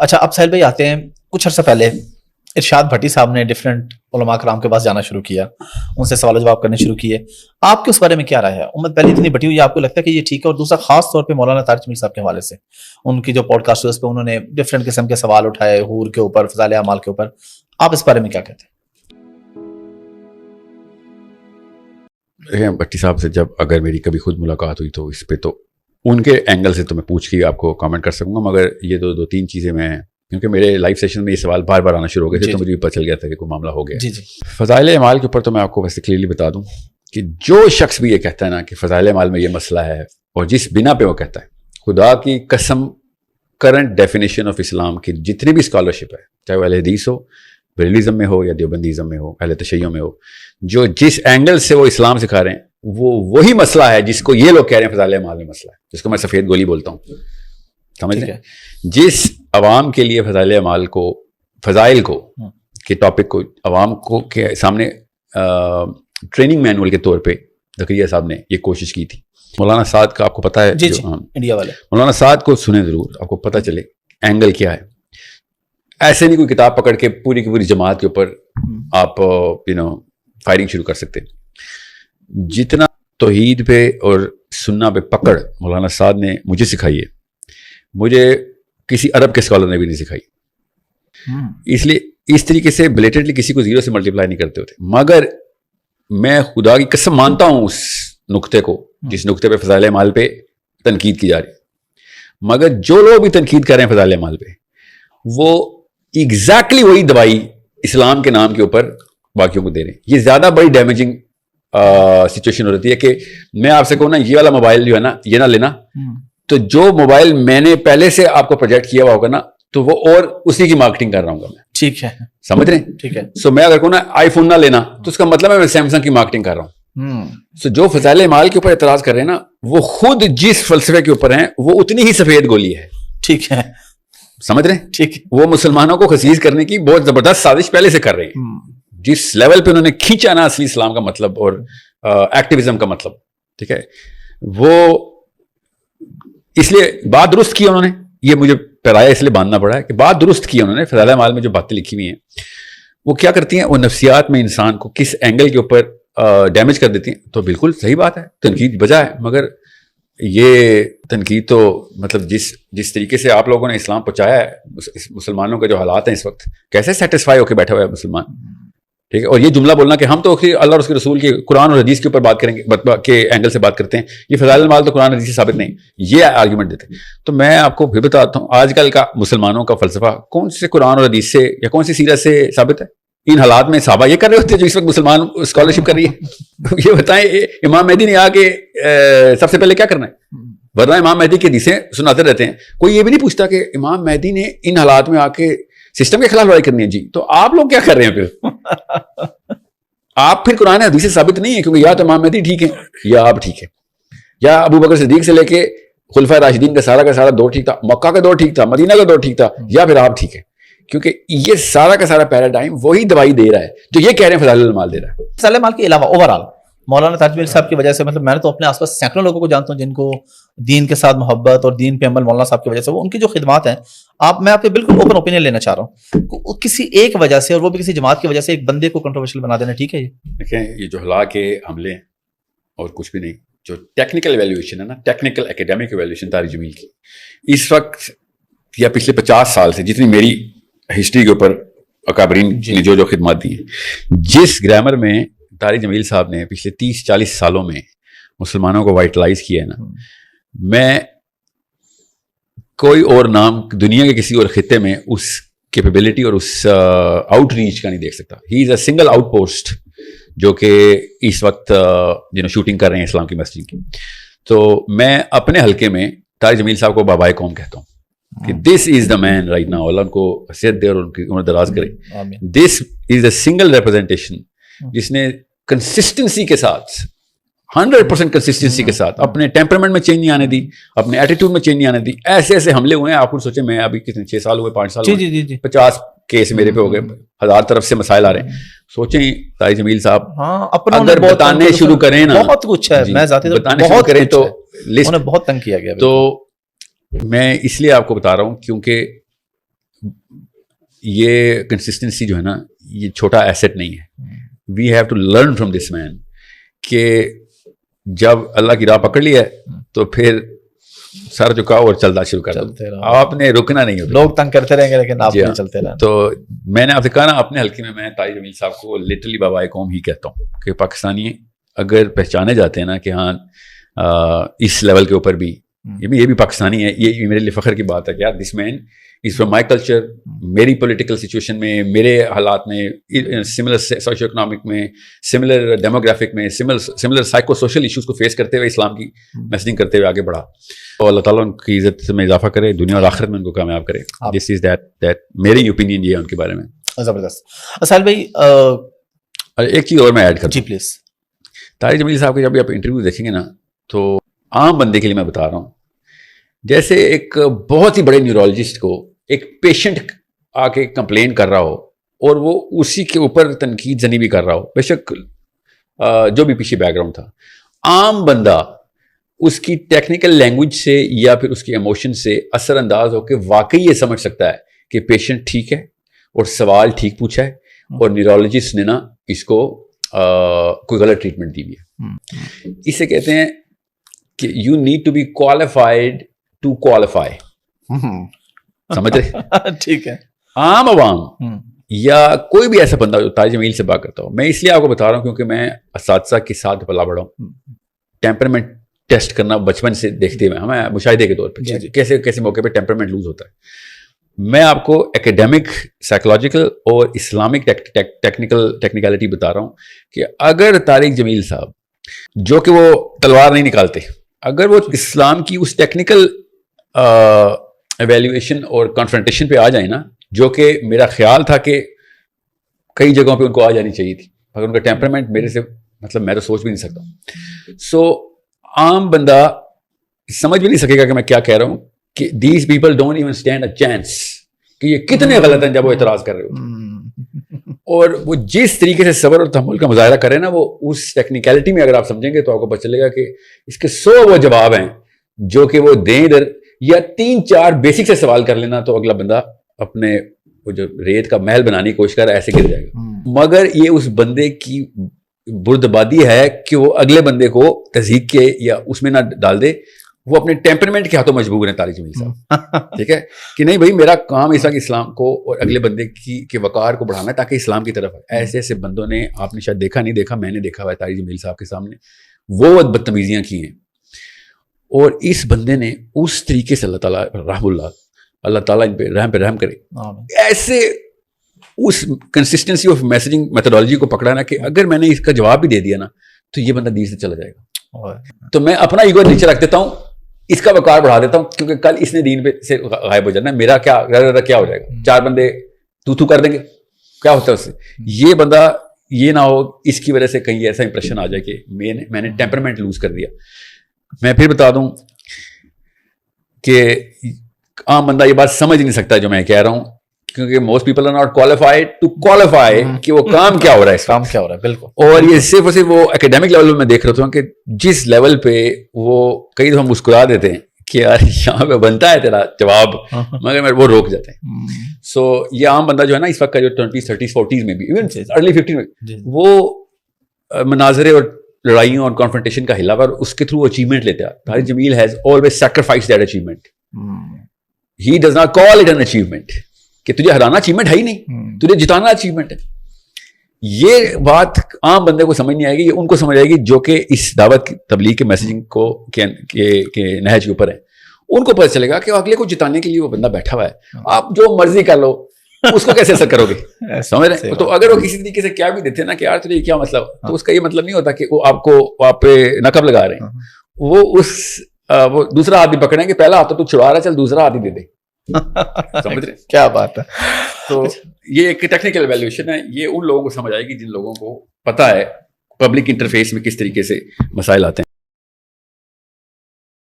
اچھا اب ساحل بھائی آتے ہیں, کچھ عرصہ پہلے ارشاد بھٹی صاحب نے ڈفرینٹ علماء کرام کے پاس جانا شروع کیا, ان سے سوال و جواب کرنے شروع کیے. آپ کے اس بارے میں کیا رائے ہے؟ امت پہلے اتنی بٹی ہوئی, آپ کو لگتا ہے کہ یہ ٹھیک ہے؟ اور دوسرا خاص طور پہ مولانا طارق جمیل صاحب کے حوالے سے ان کی جو پوڈ کاسٹ پہ انہوں نے ڈفرینٹ قسم کے سوال اٹھائے حور کے اوپر, فضائل اعمال کے اوپر, آپ اس بارے میں کیا کہتے ہیں؟ بھٹی صاحب سے جب اگر میری کبھی خود ملاقات ہوئی تو اس پہ تو ان کے اینگل سے تو میں پوچھ کے آپ کو کامنٹ کر سکوں گا, مگر یہ دو تین چیزیں میں, کیونکہ میرے لائف سیشن میں یہ سوال بار بار آنا شروع ہو گئے تھے تو مجھے بھی پتہ چل گیا تھا کہ کوئی معاملہ ہو گیا. فضائل اعمال کے اوپر تو میں آپ کو ویسے کلیئرلی بتا دوں کہ جو شخص بھی یہ کہتا ہے نا کہ فضائل اعمال میں یہ مسئلہ ہے, اور جس بنا پہ وہ کہتا ہے, خدا کی قسم کرنٹ ڈیفینیشن آف اسلام کی جتنی بھی اسکالرشپ ہے, چاہے وہ اہل حدیث ہو, بریلویزم میں ہو یا دیوبندیزم میں ہو, اہل تشیع میں ہو, جو جس اینگل سے وہ اسلام سکھا رہے ہیں وہی مسئلہ ہے جس کو یہ لوگ کہہ رہے ہیں فضائل اعمال میں مسئلہ ہے, جس کو میں سفید گولی بولتا ہوں. سمجھ لیں, جس عوام کے لیے فضائل اعمال کو, فضائل کو کے ٹاپک کو عوام کو کے سامنے ٹریننگ مینول کے طور پہ زکریا صاحب نے یہ کوشش کی تھی. مولانا سعد کا آپ کو پتہ ہے, انڈیا والے مولانا سعد کو سنیں ضرور, آپ کو پتہ چلے اینگل کیا ہے. ایسے نہیں کوئی کتاب پکڑ کے پوری کی پوری جماعت کے اوپر آپ فائرنگ شروع کر سکتے. جتنا توحید پہ اور سننا پہ پکڑ مولانا سعد نے مجھے سکھائی ہے, مجھے کسی عرب کے اسکالر نے بھی نہیں سکھائی. اس لیے اس طریقے سے بلیٹنٹلی کسی کو زیرو سے ملٹیپلائی نہیں کرتے ہوتے, مگر میں خدا کی قسم مانتا ہوں اس نقطے کو جس نقطے پہ فضائل اعمال پہ تنقید کی جا رہی ہے. مگر جو لوگ بھی تنقید کر رہے ہیں فضائل اعمال پہ, وہ ایگزیکٹلی وہی دوائی اسلام کے نام کے اوپر باقیوں کو دے رہے ہیں. یہ زیادہ بڑی ڈیمیجنگ سچویشن ہو رہی ہے کہ میں آپ سے کہوں نا یہ والا موبائل جو ہے نا یہ نہ لینا, تو جو موبائل میں نے پہلے سے آپ کو پروجیکٹ کیا ہوا ہوگا نا تو وہ اور اسی کی مارکیٹنگ کر رہا ہوں گا میں. ٹھیک ہے, سمجھ رہے ہیں؟ ٹھیک ہے. سو میں اگر کہوں نا آئی فون نہ لینا تو اس کا مطلب ہے میں سیمسنگ کی مارکیٹنگ کر رہا ہوں. سو جو فضائل اعمال کے اوپر اعتراض کر رہے ہیں نا, وہ خود جس فلسفے کے اوپر ہیں وہ اتنی ہی سفید گولی ہے. ٹھیک ہے, سمجھ رہے ہیں؟ ٹھیک. وہ مسلمانوں کو خسیس کرنے کی بہت زبردست سازش پہلے سے کر رہے ہیں. جس لیول پہ انہوں نے کھینچا نا اصلی اسلام کا مطلب اور ایکٹیویزم کا مطلب, ٹھیک ہے, وہ اس لیے بات درست کی انہوں نے, یہ مجھے پیرایا اس لیے باندھنا پڑا ہے کہ بات درست کی انہوں نے. فضائل اعمال میں جو باتیں لکھی ہوئی ہیں وہ کیا کرتی ہیں, وہ نفسیات میں انسان کو کس اینگل کے اوپر ڈیمیج کر دیتی ہیں. تو بالکل صحیح بات ہے, تنقید بجا ہے, مگر یہ تنقید تو مطلب جس طریقے سے آپ لوگوں نے اسلام پہنچایا ہے, مسلمانوں کے جو حالات ہیں اس وقت, کیسے سیٹسفائی ہو کے بیٹھے ہوئے ہیں مسلمان, ٹھیک ہے. اور یہ جملہ بولنا کہ ہم تو اللہ اور اس کے رسول کے قرآن اور حدیث کے اوپر بات کریں گے کے اینگل سے بات کرتے ہیں, یہ فضائل اعمال تو قرآن حدیث سے ثابت نہیں, یہ آرگیومنٹ دیتے ہیں. تو میں آپ کو بھی بتاتا ہوں آج کل کا مسلمانوں کا فلسفہ کون سے قرآن اور حدیث سے یا کون سی سیرت سے ثابت ہے؟ ان حالات میں صحابہ یہ کر رہے ہوتے ہیں جو اس وقت مسلمان اسکالرشپ کر رہی ہے. یہ بتائیں امام مہدی نے آ کے سب سے پہلے کیا کرنا ہے؟ ورنہ امام مہدی کی حدیثیں سناتے رہتے ہیں, کوئی یہ بھی نہیں پوچھتا کہ امام مہدی نے ان حالات میں آ کے سسٹم کے خلاف لڑائی کرنی ہے. جی تو آپ لوگ کیا کر رہے ہیں پھر؟ آپ پھر قرآن حدیث سے ثابت نہیں ہے, کیونکہ یا تو امام مہدی ٹھیک ہے یا آپ ٹھیک ہے, یا ابو بکر صدیق سے لے کے خلفائے راشدین کا سارا دور ٹھیک تھا, مکہ کا دور ٹھیک تھا, مدینہ کا دور ٹھیک تھا, یا پھر آپ ٹھیک ہے. کیونکہ یہ سارا کا سارا پیراڈائم وہی دوائی دے رہا ہے جو یہ کہہ رہے ہیں فضائل اعمال دے رہا ہے. فضائل اعمال کے علاوہ اوور آل مولانا طارق جمیل صاحب کی وجہ سے, مطلب میں نے تو اپنے آس پاس سینکڑوں لوگوں کو جانتا ہوں جن کو دین کے ساتھ محبت اور دین پہ عمل مولانا صاحب کی وجہ سے, وہ ان کی جو خدمات ہیں, میں آپ کے بالکل اوپن اوپینین لینا چاہ رہا ہوں, کسی ایک وجہ سے اور وہ بھی کسی جماعت کی وجہ سے ایک بندے کو کنٹروورشل بنا دینا ٹھیک ہے؟ یہ دیکھیں, یہ جو ہلا کے حملے اور کچھ بھی نہیں, جو ٹیکنیکل ایویلیویشن ہے نا, ٹیکنیکل اکیڈیمک ایویلیویشن طارق جمیل کی اس وقت یا پچھلے 50 سال سے جتنی میری ہسٹری کے اوپر اکابرین نے جو خدمات دی ہیں, جس گرامر میں طارق جمیل صاحب نے پچھلے 30-40 سالوں میں مسلمانوں کو وائٹلائز کیا ہے نا, میں کوئی اور نام دنیا کے کسی اور خطے میں اس کیپیبلٹی اور اس آؤٹ ریچ کا نہیں دیکھ سکتا. ہی از اے سنگل آؤٹ پوسٹ جو کہ اس وقت شوٹنگ کر رہے ہیں اسلام کی مسجد کی. تو میں اپنے حلقے میں طارق جمیل صاحب کو بابائے قوم کہتا ہوں کہ دس از دا مین رائٹ ناؤ, اللہ ان کو حیثیت دے اور ان کی عمر دراز کرے. دس از اے سنگل ریپرزینٹیشن جس نے کنسسٹنسی کے ساتھ 100% کنسسٹنسی کے ساتھ اپنے ٹیمپرمنٹ میں چینج نہیں آنے دی, اپنے ایٹیٹیوڈ میں چینج نہیں آنے دی. ایسے ایسے حملے ہوئے ہیں, آپ خود سوچیں, میں ابھی کتنے 6 سال ہوئے, 5 سال ہوئے, 50 کیس میرے پہ ہو گئے, 1000 طرف سے مسائل آ رہے ہیں. سوچیں طارق جمیل صاحب اگر بتانے شروع کریں نا, بہت کچھ ہے, میں ذاتی بتانے شروع کریں تو لسٹ بہت تنگ کیا گیا. تو میں اس لیے آپ کو بتا رہا ہوں کیونکہ یہ کنسسٹنسی جو ہے نا یہ چھوٹا ایسٹ نہیں ہے. We have to learn from this man کہ جب اللہ کی راہ پکڑ لی ہے تو پھر سر جھکاؤ اور چلنا شروع کر دو, آپ نے رکنا نہیں ہوتا. لوگ تنگ کرتے رہیں گے لیکن آپ نے چلتے رہنا. تو میں نے آپ سے کہا نا اپنے حلقے میں طارق جمیل صاحب کو لٹرلی بابائے قوم ہی کہتا ہوں کہ پاکستانی اگر پہچانے جاتے ہیں نا کہ ہاں اس لیول کے اوپر بھی یہ بھی پاکستانی ہے, یہ میرے لیے فخر کی بات ہے کہ یار دس مین از فرام مائی کلچر, میری پولیٹیکل سچویشن میں, میرے حالات میں, سملر سوشو اکنامک میں, سملر ڈیموگرافک میں, سملر سائیکو سوشل ایشوز کو فیس کرتے ہوئے اسلام کی میسجنگ کرتے ہوئے آگے بڑھا. اور اللہ تعالیٰ ان کی عزت میں اضافہ کرے, دنیا اور آخرت میں ان کو کامیاب کرے. دس از دیٹ میری اوپینین یہ ہے ان کے بارے میں. زبردست. اسائل بھائی ایک چیز اور میں ایڈ کروں. جی پلیز. طارق جمیل صاحب کے جب آپ انٹرویو دیکھیں گے نا تو عام بندے کے لیے میں بتا رہا ہوں, جیسے ایک بہت ہی بڑے نیورولوجسٹ کو ایک پیشنٹ آ کے کمپلین کر رہا ہو اور وہ اسی کے اوپر تنقید زنی بھی کر رہا ہو, بے شک جو بھی پیچھے بیک گراؤنڈ تھا, عام بندہ اس کی ٹیکنیکل لینگویج سے یا پھر اس کی ایموشن سے اثر انداز ہو کے واقعی یہ سمجھ سکتا ہے کہ پیشنٹ ٹھیک ہے اور سوال ٹھیک پوچھا ہے اور نیورولوجسٹ نے نا اس کو کوئی غلط ٹریٹمنٹ دی ہوئی ہے. اسے کہتے ہیں کہ you need to be qualified to qualify. سمجھ رہے؟ ٹھیک ہے. عام عوام یا کوئی بھی ایسا بندہ جو طارق جمیل سے بات کرتا ہوں, میں اس لیے آپ کو بتا رہا ہوں کیونکہ میں اساتذہ کے ساتھ پلا بڑھا ہوں. ٹیمپرمنٹ ٹیسٹ کرنا بچپن سے دیکھتے ہوئے ہمیں مشاہدے کے طور پہ کیسے کیسے موقع پہ ٹیمپرمنٹ لوز ہوتا ہے. میں آپ کو ایکیڈیمک, سائیکولوجیکل اور اسلامک ٹیکنیکلٹی بتا رہا ہوں کہ اگر طارق جمیل صاحب جو کہ وہ تلوار نہیں نکالتے, اگر وہ اسلام کی اس ٹیکنیکل ایویلیویشن اور کنفرنٹیشن پہ آ جائیں نا, جو کہ میرا خیال تھا کہ کئی جگہوں پہ ان کو آ جانی چاہیے تھی, مگر ان کا ٹیمپرمنٹ میرے سے مطلب میں تو سوچ بھی نہیں سکتا. سو عام بندہ سمجھ بھی نہیں سکے گا کہ میں کیا کہہ رہا ہوں کہ these people don't even stand a chance کہ یہ کتنے غلط ہیں جب وہ اعتراض کر رہے ہوتے. اور وہ جس طریقے سے صبر اور تحمل کا مظاہرہ کرے نا, وہ اس ٹیکنیکلٹی میں اگر آپ سمجھیں گے تو آپ کو پتہ چلے گا کہ اس کے 100 وہ جواب ہیں جو کہ وہ دیں ادھر, یا 3-4 بیسک سے سوال کر لینا تو اگلا بندہ اپنے وہ جو ریت کا محل بنانے کی کوشش کر رہا ہے ایسے گر جائے گا. مگر یہ اس بندے کی بردبادی ہے کہ وہ اگلے بندے کو تہذیب کے یا اس میں نہ ڈال دے, وہ اپنے ٹیمپرمنٹ کے ہاتھوں مجبور ہیں طارق جمیل صاحب. ٹھیک ہے کہ نہیں بھائی, میرا کام اس وقت اسلام کو اور اگلے بندے کی وقار کو بڑھانا ہے تاکہ اسلام کی طرف ایسے ایسے بندوں نے, آپ نے شاید دیکھا نہیں دیکھا, میں نے دیکھا ہوا ہے طارق جمیل صاحب کے سامنے وہ بدتمیزیاں کی ہیں. اور اس بندے نے اس طریقے سے اللہ تعالیٰ ان پہ رحم کرے, ایسے اس کنسسٹنسی آف میسجنگ میتھڈالوجی کو پکڑا نا کہ اگر میں نے اس کا جواب بھی دے دیا نا تو یہ بندہ دین سے چلا جائے گا. تو میں اپنا ایگو نیچے رکھ دیتا ہوں, اس کا وقار بڑھا دیتا ہوں, کیونکہ کل اس نے دین پہ سے غائب ہو جانا, میرا کیا ہو جائے گا, 4 بندے تو کر دیں گے, کیا ہوتا ہے اس سے. یہ بندہ یہ نہ ہو اس کی وجہ سے کہیں ایسا امپریشن آ جائے کہ میں نے ٹیمپرمنٹ لوز کر دیا. میں پھر بتا دوں کہ عام بندہ یہ بات سمجھ نہیں سکتا جو میں کہہ رہا ہوں, کیونکہ most people are not qualified to qualify کہ وہ کام کیا ہو رہا ہے, کام کیا ہو رہا ہے. بالکل. اور یہ صرف اور صرف وہ اکیڈیمک لیول میں دیکھ رہا ہوں کہ جس لیول پہ وہ کئی دفعہ مسکرا دیتے ہیں کہ یار یہاں پہ بنتا ہے تیرا جواب, مگر وہ روک جاتے ہیں. سو یہ عام بندہ جو ہے نا اس وقت کا جو 20s 30s 40s میں بھی ایون ارلی 50s میں وہ مناظرے اور لڑائیوں اور کانفرنٹیشن کا حصہ, اور اس کے تھرو اچیومنٹ لیتا ہے. Tariq Jameel has always sacrificed that achievement. He does not call it an achievement کہ تجھے ہرانا اچیومنٹ ہے ہی نہیں, تجھے جتانا اچیومنٹ ہے. یہ بات عام بندے کو سمجھ نہیں آئے گی, یہ ان کو سمجھ آئے گی جو کہ اس دعوت تبلیغ کے میسیجنگ کو کے نہج کے اوپر ہیں. ان کو پتہ چلے گا کہ اگلے کو جتانے کے لیے وہ بندہ بیٹھا ہوا ہے, آپ جو مرضی کر لو اس کو کیسے اثر کرو گے, سمجھ رہے ہیں. تو اگر وہ کسی طریقے سے کیا بھی دیتے ہیں نا کہ یار تجھے کیا مطلب, تو اس کا یہ مطلب نہیں ہوتا کہ وہ آپ پہ نقب لگا رہے ہیں. وہ دوسرا ہاتھ بھی پکڑیں کہ پہلا ہاتھ تو چھڑا رہا ہے, چل دوسرا ہاتھ ہی دے دے. سمجھ رہے کیا بات ہے. تو یہ ایک ٹیکنیکل ایویلیویشن ہے, یہ ان لوگوں کو سمجھ آئے گی جن لوگوں کو پتا ہے پبلک انٹرفیس میں کس طریقے سے مسائل آتے ہیں.